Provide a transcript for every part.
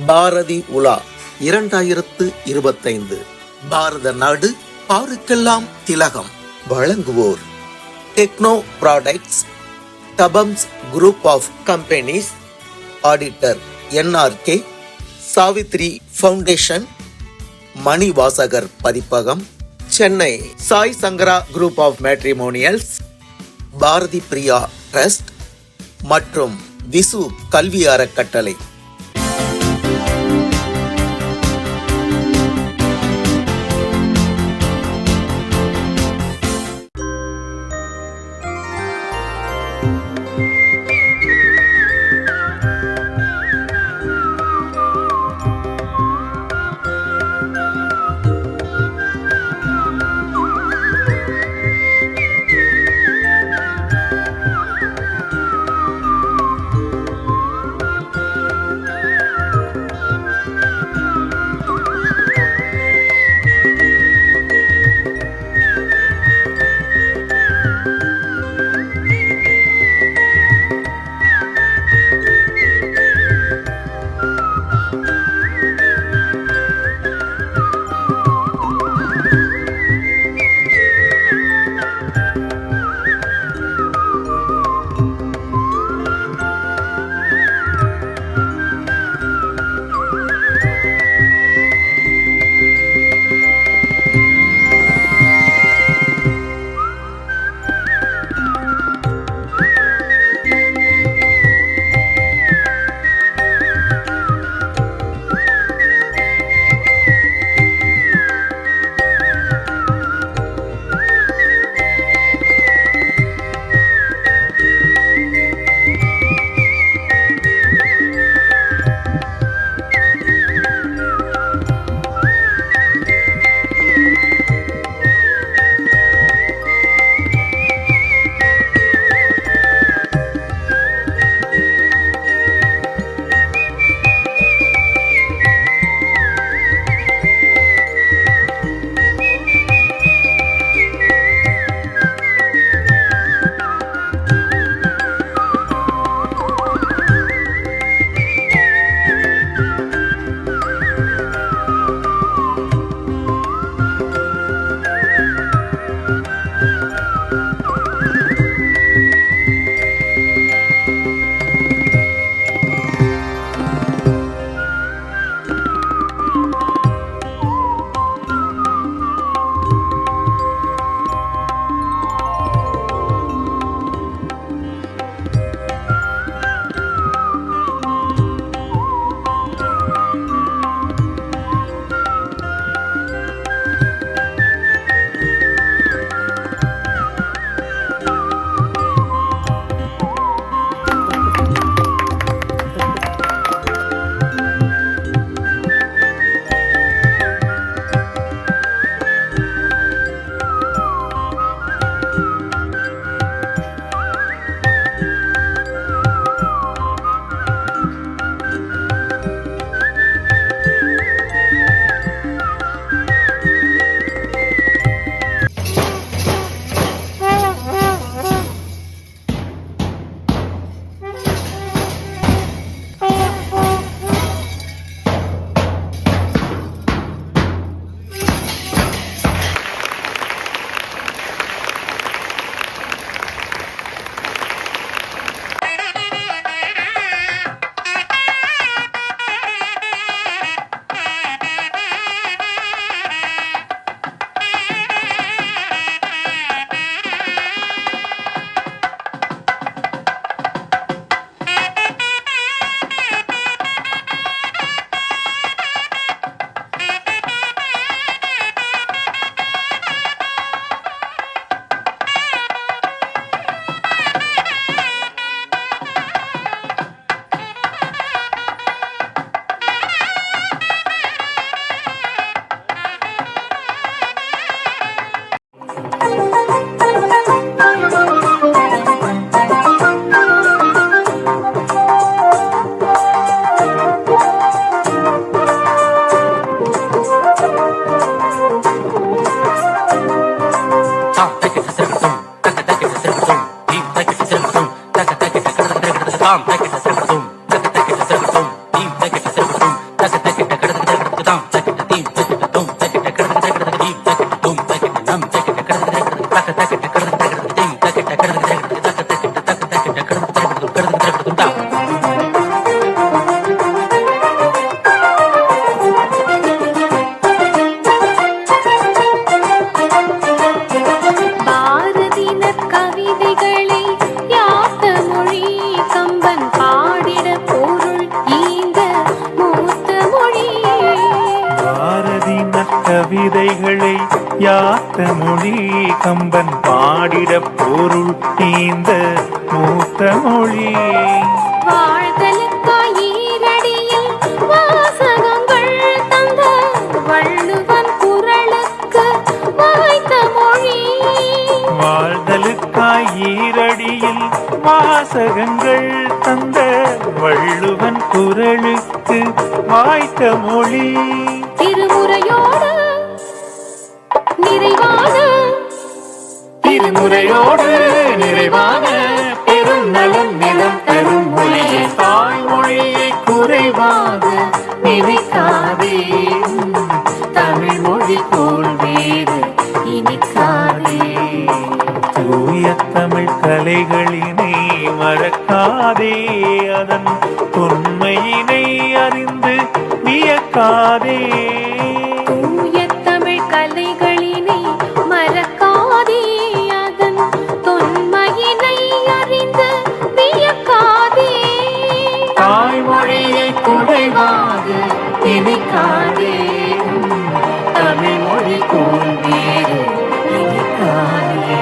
பாரதி உலா 2025 பாரத நாடு பாருக்கெல்லாம் திலகம். வழங்குவோர் டெக்னோ ப்ராடக்ட்ஸ், தபம்ஸ் group of companies, auditor NRK, Savithri foundation, Manivasagar Pathippagam, Chennai Sai Sankara group of matrimonials, Bharathi Priya trust மற்றும் விசு கல்வி அறக்கட்டளை. விதைகளை யாத்த மொழி கம்பன் பாடிட பொருள் இந்த மூத்த மொழி. வாழ்தலுக்காய் ஈரடியில் வாசகங்கள் தந்த வள்ளுவன் குறளுக்கு வாய்த்த மொழி. வாழ்தலுக்காய் ஈரடியில் வாசகங்கள் தந்த வள்ளுவன் குறளுக்கு வாய்த்த மொழி. திருமுறையோடு நிறைவான திருமுறையோடு நிறைவான பெருநலம் நிலம் பெரும் மொழியை தாய்மொழியை குறைவாக நினைக்காதே. தமிழ் மொழி போல் வேறு இனிக்காதே. தூய தமிழ் கலைகளினை மறக்காதே. அதன் தொன்மையினை அறிந்து வியக்காதே. தூய தமிழ் கலைகளினை மறக்காதே. அதன் தொன்மையினை அறிந்து வியக்காதே. தாய்மொழியை குறைவாக நினைக்காதே. தமிழ் மொழி போல் வேறு நினைக்காதே.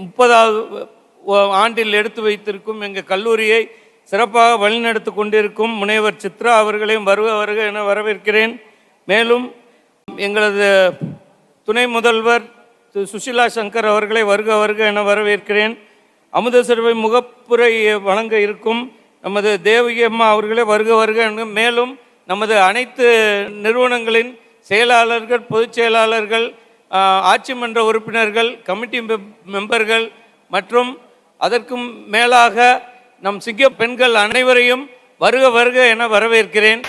முப்பதாவது ஆண்டில் எடுத்து வைத்திருக்கும் எங்கள் கல்லூரியை சிறப்பாக வழிநடத்தி கொண்டிருக்கும் முனைவர் சித்ரா அவர்களையும் வருக வருக என வரவேற்கிறேன். மேலும் எங்களது துணை முதல்வர் சுஷிலா சங்கர் அவர்களை வருக வருக என வரவேற்கிறேன். அமுதசேவை முகப்புரை வழங்க இருக்கும் நமது தேவகி அம்மா அவர்களே வருக வருக என, மேலும் நமது அனைத்து நிறுவனங்களின் செயலாளர்கள், பொதுச் செயலாளர்கள், ஆட்சி மன்ற உறுப்பினர்கள், கமிட்டி மெம்பர்கள் மற்றும் அதற்கும் மேலாக நம் சிங்க பெண்கள் அனைவரையும் வருக வருக என வரவேற்கிறேன்.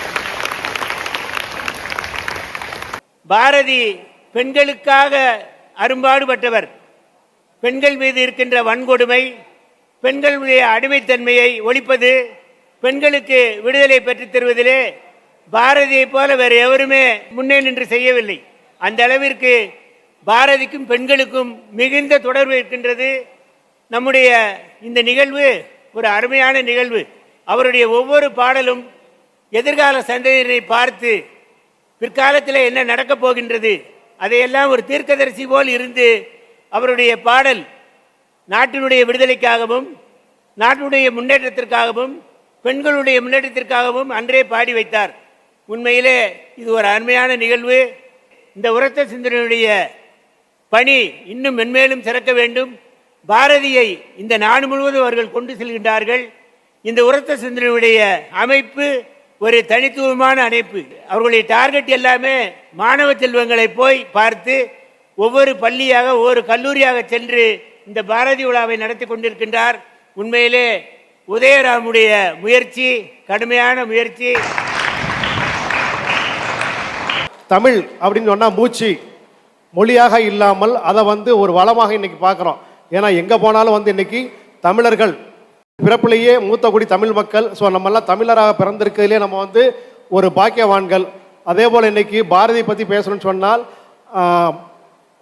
பாரதி பெண்களுக்காக அரும்பாடுபட்டவர். பெண்கள் மீது இருக்கின்ற வன்கொடுமை, பெண்களுடைய அடிமைத்தன்மையை ஒழிப்பது, பெண்களுக்கு விடுதலை பெற்றுத் தருவதிலே பாரதியை போல வேறு எவருமே முன்னே நின்று செய்யவில்லை. அந்த அளவிற்கு பாரதிக்கும் பெண்களுக்கும் மிகுந்த தொடர்பு இருக்கின்றது. நம்முடைய இந்த நிகழ்வு ஒரு அருமையான நிகழ்வு. அவருடைய ஒவ்வொரு பாடலும் எதிர்கால சந்ததியினரை பார்த்து பிற்காலத்தில் என்ன நடக்கப் போகின்றது அதையெல்லாம் ஒரு தீர்க்கதரிசி போல் இருந்து அவருடைய பாடல் நாட்டினுடைய விடுதலைக்காகவும் நாட்டினுடைய முன்னேற்றத்திற்காகவும் பெண்களுடைய முன்னேற்றத்திற்காகவும் அன்றே பாடி வைத்தார். உண்மையிலே இது ஒரு அருமையான நிகழ்வு. இந்த உரத்த சிந்தனையுடைய பணி இன்னும் மென்மேலும் சிறக்க வேண்டும். பாரதியை இந்த நாடு முழுவதும் அவர்கள் கொண்டு செல்கின்றார்கள். இந்த உரத்த சிந்தனையுடைய அமைப்பு ஒரு தனித்துவமான அமைப்பு. அவர்களுடைய டார்கெட் எல்லாமே மாணவ செல்வங்களை போய் பார்த்து ஒவ்வொரு பள்ளியாக ஒவ்வொரு கல்லூரியாக சென்று இந்த பாரதி விழாவை நடத்தி கொண்டிருக்கின்றார். உண்மையிலே உதயராமுடைய முயற்சி கடுமையான முயற்சி. தமிழ் அப்படின்னு சொன்னால் மூச்சு மொழியாக இல்லாமல் அதை ஒரு வளமாக இன்னைக்கு பார்க்குறோம். ஏன்னா எங்கே போனாலும் இன்னைக்கு தமிழர்கள் பிறப்பிலேயே மூத்த குடி தமிழ் மக்கள். ஸோ நம்மெல்லாம் தமிழராக பிறந்திருக்கிறதுலே நம்ம ஒரு பாக்கியவான்கள். அதே போல் இன்னைக்கு பாரதியை பற்றி பேசணும்னு சொன்னால்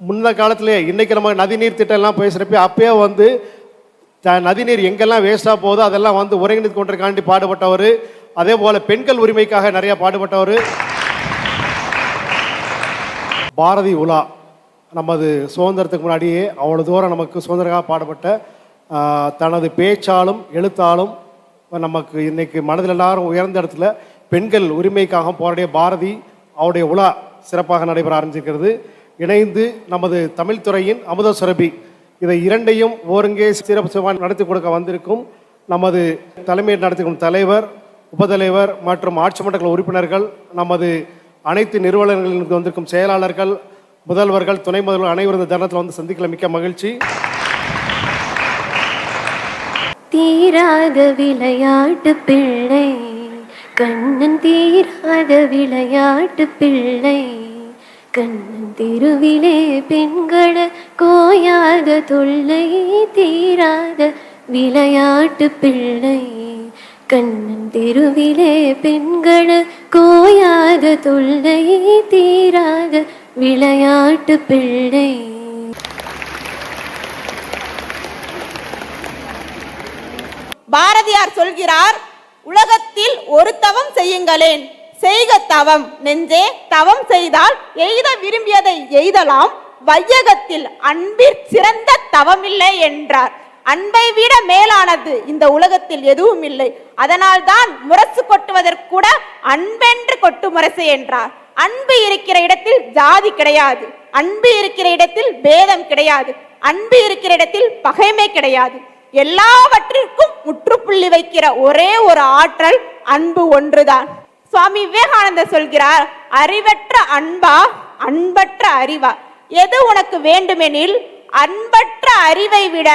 முன்ன காலத்திலே இன்னைக்கு நம்ம நதிநீர் திட்டம்லாம் பேசுகிறப்ப அப்பயே நதிநீர் எங்கெல்லாம் வேஸ்ட்டாக போகுதோ அதெல்லாம் ஒருங்கிணைத்து கொண்டிருக்காண்டி பாடுபட்டவர். அதே போல் பெண்கள் உரிமைக்காக நிறைய பாடுபட்டவர். பாரதி உலா நமது சுதந்திரத்துக்கு முன்னாடியே அவ்வளோ தூரம் நமக்கு சுதந்திரமாக பாடுபட்ட தனது பேச்சாலும் எழுத்தாலும் நமக்கு இன்னைக்கு மனதில் எல்லாரும் உயர்ந்த இடத்துல பெண்கள் உரிமைக்காக போராடிய பாரதி அவருடைய உலா சிறப்பாக நடைபெற ஆரம்பிச்சிருக்கிறது. இணைந்து நமது தமிழ் துறையின் அமுத சுரபி இதை இரண்டையும் ஒருங்கே சிறப்பு நடத்தி கொடுக்க வந்திருக்கும் நமது தலைமையை நடத்திக்கும் தலைவர், உபதலைவர் மற்றும் ஆட்சி மன்ற உறுப்பினர்கள், நமது அனைத்து நிறுவனங்களுக்கு வந்திருக்கும் செயலாளர்கள், முதல்வர்கள், துணை முதல்வர் அனைவரும் இந்த தருணத்தில் சந்திக்கல மிக்க மகிழ்ச்சி. தீராத விளையாட்டு பிள்ளை கண்ணன், தீராத விளையாட்டு பிள்ளை கண்ணன், திருவிலே பெண்கள கோயாத தொல்லை, தீராத விளையாட்டு பிள்ளை கண்ணன், தெருவிலே பெண்கள கோயாத தொல்லை, தீராத விளையாட்டு பிள்ளை. பாரதியார் சொல்கிறார், உலகத்தில் ஒரு தவம் செய்யுங்களேன், செய்க தவம் நெஞ்சே, தவம் செய்தால் எய்த விரும்பியதை எய்தலாம், வையகத்தில் அன்பிற் சிறந்த தவமில்லை என்றார். அன்பை விட மேலானது இந்த உலகத்தில் எதுவும் இல்லை. அதனால்தான் முரசு கொட்டுவதற்கு கூட அன்பென்று கொட்டு முரசு என்றார். அன்பு இருக்கிற இடத்தில் ஜாதி கிடையாது, அன்பு இருக்கிற இடத்தில் பேதம் கிடையாது, அன்பு இருக்கிற இடத்தில் பகைமை கிடையாது. எல்லாவற்றிற்கும் முற்றுப்புள்ளி வைக்கிற ஒரே ஒரு ஆற்றல் அன்பு ஒன்றுதான். சுவாமி விவேகானந்தர் சொல்கிறார், அறிவற்ற அன்பா அன்பற்ற அறிவா, எது உனக்கு வேண்டுமெனில் அன்பற்ற அறிவை விட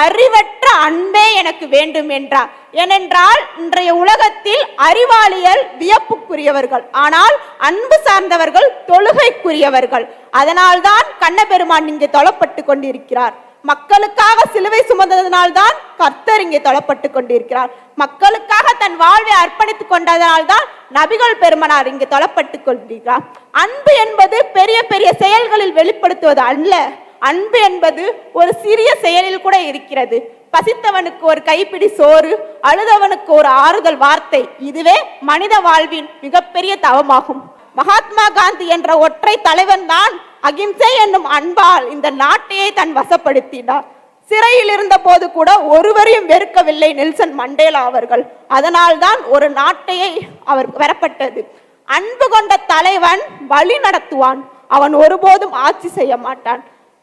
அறிவற்ற அன்பே எனக்கு வேண்டும் என்றார். ஏனென்றால் இன்றைய உலகத்தில் அறிவாளிகள் வியப்புக்குரியவர்கள், ஆனால் அன்பு சார்ந்தவர்கள் தொழுகைக்குரியவர்கள். அதனால்தான் கண்ணபெருமான் இங்கே தொழப்பட்டு கொண்டிருக்கிறார். மக்களுக்காக சிலுவை சுமந்ததனால்தான் கர்த்தர் இங்கே தொழப்பட்டு கொண்டிருக்கிறார். மக்களுக்காக தன் வாழ்வை அர்ப்பணித்துக் கொண்டதனால்தான் நபிகள் பெருமனார் இங்கே தொழப்பட்டு கொண்டிருக்கிறார். அன்பு என்பது பெரிய பெரிய செயல்களில் வெளிப்படுத்துவது அல்ல. அன்பு என்பது ஒரு சிறிய செயலில் கூட இருக்கிறது. பசித்தவனுக்கு ஒரு கைப்பிடி சோறு, அழுதவனுக்கு ஒரு ஆறுதல் வார்த்தை, இதுவே மனித வாழ்வின் மிகப்பெரிய தவமாகும். மகாத்மா காந்தி என்ற ஒற்றை தலைவன் தான் அகிம்சை என்னும் அன்பால் இந்த நாட்டையே தன் வசப்படுத்தினார். சிறையில் இருந்த போது கூட ஒருவரையும் வெறுக்கவில்லை நெல்சன் மண்டேலா அவர்கள். அதனால் தான் ஒரு நாட்டையே அவர் பெறப்பட்டது. அன்பு கொண்ட தலைவன் வழி நடத்துவான், அவன் ஒருபோதும் ஆட்சி செய்ய மாட்டான்.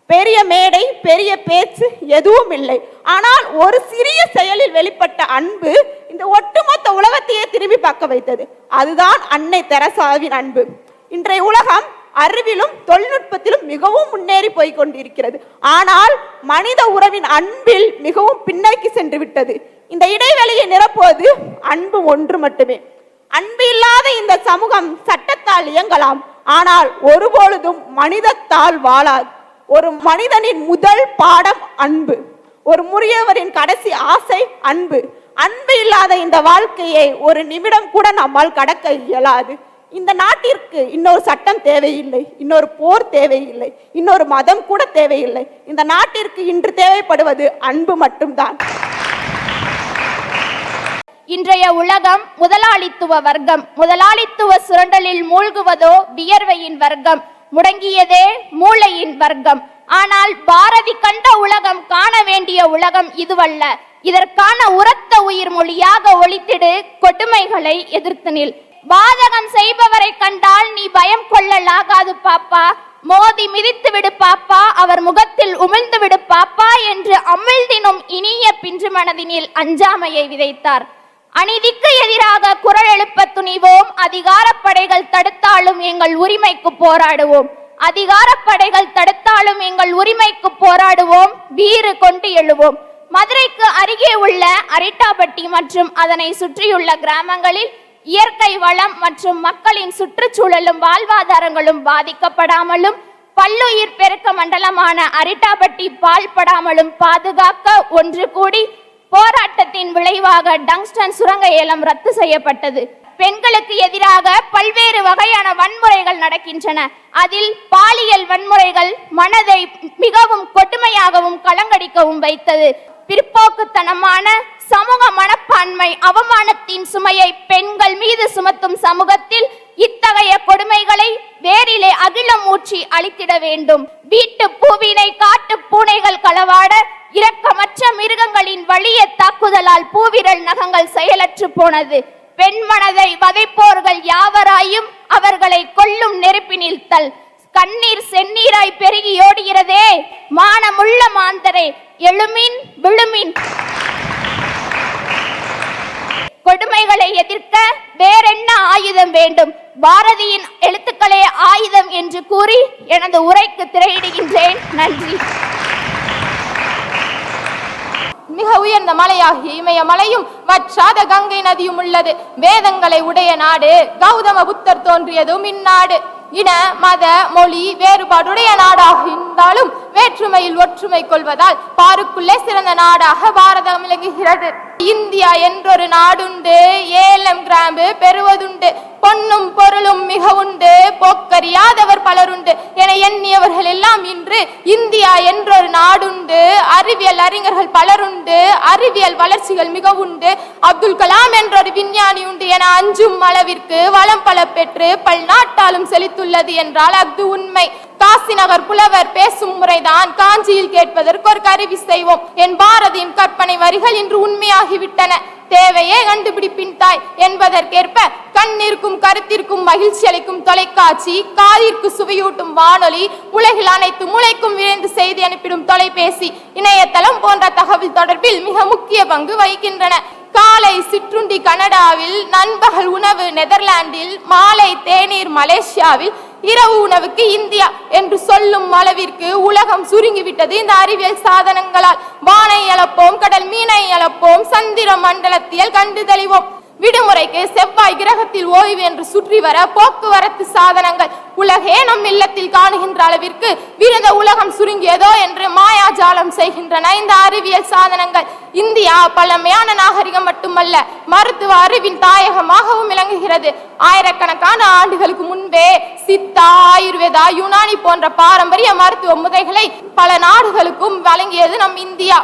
பெரிய மேடை பெரிய பேச்சு எதுவும் இல்லை, ஆனால் ஒரு சிறிய செயலில் வெளிப்பட்ட அன்பு இந்த ஒட்டுமொத்த உலகத்தையே திரும்பி பார்க்க வைத்தது. அதுதான் அன்னை தெரசாவின் அன்பு. இன்றைய உலகம் அறிவிலும் தொழில்நுட்பத்திலும் மிகவும் முன்னேறி போய் கொண்டிருக்கிறது, ஆனால் மனித உறவின் அன்பில் மிகவும் பின்னோக்கி சென்று விட்டது. இந்த இடைவெளியை நிரப்புவது அன்பு ஒன்று மட்டுமே. அன்பு இல்லாத இந்த சமூகம் சட்டத்தால் இயங்கலாம், ஆனால் ஒருபொழுதும் மனிதத்தால் வாழாது. ஒரு மனிதனின் முதல் பாடம் அன்பு, ஒரு முதியவரின் கடைசி ஆசை அன்பு. அன்பு இல்லாத இந்த வாழ்க்கையை ஒரு நிமிடம் கூட நம்மால் கடக்க இயலாது. இந்த நாட்டிற்கு இன்னொரு சட்டம் தேவையில்லை, இன்னொரு போர் தேவையில்லை, இன்னொரு மதம் கூட தேவையில்லை. இந்த நாட்டிற்கு இன்று தேவைப்படுவது அன்பு மட்டும்தான். இன்றைய உலகம் முதலாளித்துவ வர்க்கம். முதலாளித்துவ சுரண்டலில் மூழ்குவதோ வியர்வையின் வர்க்கம். முடங்கியதே மூளையின் வர்க்கம். ஆனால் பாரதி கண்ட உலகம், காண வேண்டிய உலகம் இதுவல்ல. இதற்கான உரத்த உயிர் மொழியாக ஒலித்திடு, கொடுமைகளை எதிர்த்து நில். பாதகம் செய்பவரை கண்டால் நீ பயம் கொள்ளலாகாது பாப்பா, மோதி மிதித்து விடு பாப்பா, அவர் முகத்தில் உமிழ்ந்து விடு பாப்பா என்று அமிழ்தினும் இனிய பின்று மனதினில் அஞ்சாமையை விதைத்தார். அநீதிக்கு எதிராக குரல் எழுப்ப துணிவோம், அதிகார படைகள் தடுத்தாலும் எங்கள் உரிமைக்கு போராடுவோம். அதிகார படைகள் தடுத்தாலும் எங்கள் உரிமைக்கு போராடுவோம், வீறு கொண்டு எழுவோம். மதுரைக்கு அருகே உள்ள அரிட்டாபட்டி மற்றும் அதனை சுற்றியுள்ள கிராமங்களில் இயற்கை வளம் மற்றும் மக்களின் சுற்றுச்சூழலும் வாழ்வாதாரங்களும் பாதிக்கப்படாமலும் பல்லுயிர் பெருக்க மண்டலமான அரிட்டாபட்டி பால்படாமலும் பாதுகாக்க ஒன்று கூடி போராட்டத்தின் விளைவாக டங்ஸ்டன் சுரங்க ஏலம் ரத்து செய்யப்பட்டது. பெண்களுக்கு எதிராக பல்வேறு வகையான வன்முறைகள் நடக்கின்றன. அதில் பாலியல் வன்முறைகள் மனதை மிகவும் கொடுமையாகவும் கலங்கடிக்கவும் வைத்தது. பிற்போக்குத்தனமான சமூக மனப்பான்மை அவமானத்தின் சுமையை பெண்கள் மீது சுமத்தும் சமூகத்தில் இத்தகைய கொடுமைகளை வேரிலே அகிலம் ஊற்றி அழித்திட வேண்டும். வீட்டு பூவினை காட்டு பூனைகள் களவாட, இரக்கமற்ற மிருகங்களின் வலிய தாக்குதலால் பூவிரல் நகங்கள் செயலற்று போனது. பெண் மனதை வதைப்போர்கள் யாவராயும் அவர்களை கொல்லும் நெருப்பினில் தல். கண்ணீர் செந்நீராய் பெருகி ஓடுகிறதே, மானமுள்ள மாந்தரே எழுமின் விழுமின். கொடுமைகளை எதிர்க்க வேறென்ன ஆயுதம் வேண்டும்? பாரதியின் எழுத்துக்களே ஆயுதம் என்று கூறி எனது உரைக்கு திரையிடுகின்றேன். நன்றி. மிக உயர்ந்த மலையாகிய இமயமலையும் வற்றாத கங்கை நதியும் உள்ளது. வேதங்களை உடைய நாடு, கௌதம புத்தர் தோன்றியதும் இந்நாடு. இன மத மொழி வேறுபாடுடைய நாடாகும் இருந்தாலும் வேற்றுமையில் ஒற்றுமை கொள்வதால் பாருக்குள்ளே சிறந்த நாடாக பாரதம் விளங்குகிறது. இந்தியா என்றொரு நாடுண்டு, ஏலம் கிராம்பு பெறுவதுண்டு, பொன்னும் பொருளும் மிக உண்டு, போக்கறியாதவர் பலருண்டு என எண்ணியவர்கள் எல்லாம் இன்று இந்தியா என்றொரு நாடுண்டு, அறிவியல் அறிஞர்கள் பலருண்டு, அறிவியல் வளர்ச்சிகள் மிக உண்டு, அப்துல் கலாம் என்றொரு விஞ்ஞானி உண்டு என அஞ்சும் அளவிற்கு வளம் பல பெற்று பல்நாட்டாலும் செழித்துள்ளது என்றால் அது உண்மை. காசி நகர் புலவர் பேசும் முறைதான் காஞ்சியில் கேட்பதற்கு ஒரு கருவி செய்வோம். என் பாரதியின் கற்பனை வரிகள் இன்று உண்மையாகிவிட்டன. தேவையே கண்டுபிடிப்பின் தாய் என்பதற்கேற்ப கண்ணிற்கும் கருத்திற்கும் மகிழ்ச்சி அளிக்கும் தொலைக்காட்சி, காதிற்கு சுவையூட்டும் வானொலி, உலகில் அனைத்து மூளைக்கும் விரைந்து செய்தி அனுப்பிடும் தொலைபேசி, இணையதளம் போன்ற தகவல் தொடர்பில் மிக முக்கிய பங்கு வகிக்கின்றன. காலை சிற்றுண்டி கனடாவில், நண்பகல் உணவு நெதர்லாந்தில், மாலை தேநீர் மலேசியாவில், இரவு உணவுக்கு இந்தியா என்று சொல்லும் அளவிற்கு உலகம் சுருங்கிவிட்டது இந்த அறிவியல் சாதனங்களால். வானை அளப்போம், கடல் மீனை அளப்போம், சந்திர மண்டலத்தில் கண்டு தெளிவோம். விடுமுறைக்கு செவ்வாய் கிரகத்தில் ஓய்வு என்று சுற்றி வர போக்குவரத்து சாதனங்கள். உலகே நம் இல்லத்தில் காணுகின்ற அளவிற்கு விருத உலகம் சுருங்கியதோ என்று மாயாஜாலம் செய்கின்றன இந்த அறிவியல் சாதனங்கள். இந்தியா பழமையான நாகரிகம் மட்டுமல்ல, மருத்துவ அறிவின் தாயகமாகவும் விளங்குகிறது. ஆயிரக்கணக்கான ஆண்டுகளுக்கு முன்பே சித்தா, ஆயுர்வேதா, யுனானி போன்ற பாரம்பரிய மருத்துவ முறைகளை பல நாடுகளுக்கும் வழங்கியது நம் இந்தியா.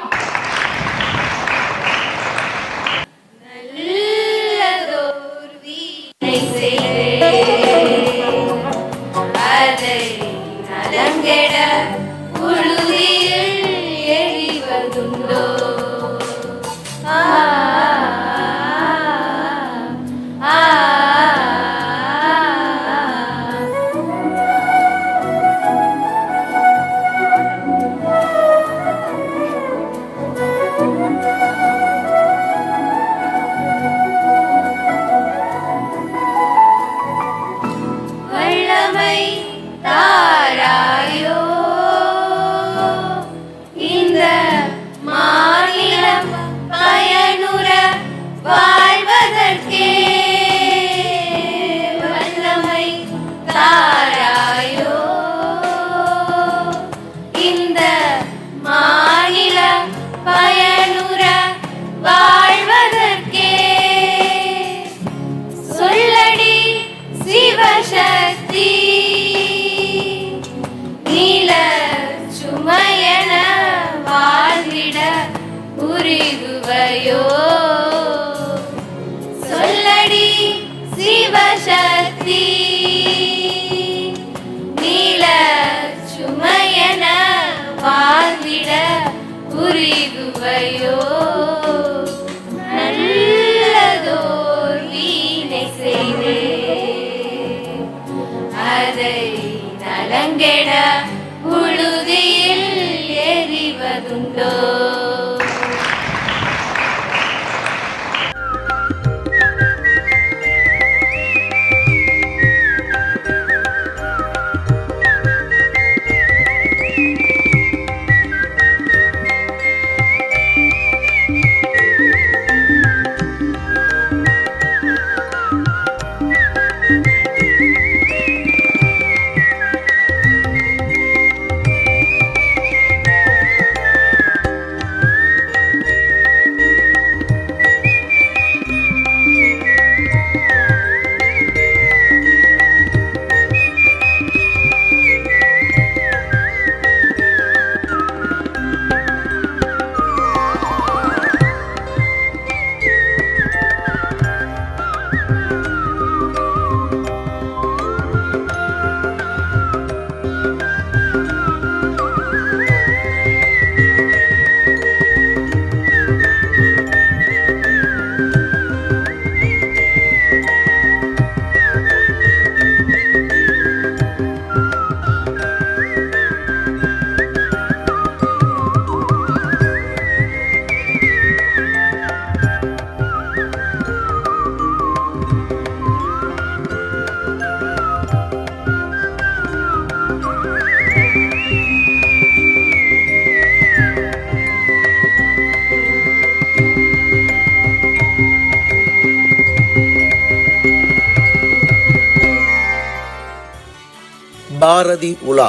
பாரதி உலா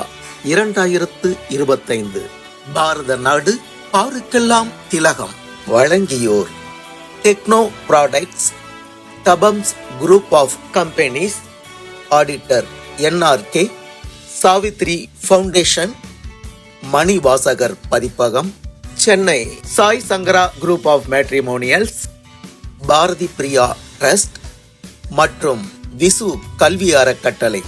2025. பாரத நாடு பாருக்கெல்லாம் திலகம். வழங்கியோர் டெக்னோ ப்ராடக்ட்ஸ், தபம்ஸ் group of companies, auditor NRK, Savithri foundation, Manivasagar Pathippagam, Chennai Sai Sankara group of matrimonials, Bharathi Priya trust மற்றும் விசு கல்வி அறக்கட்டளை.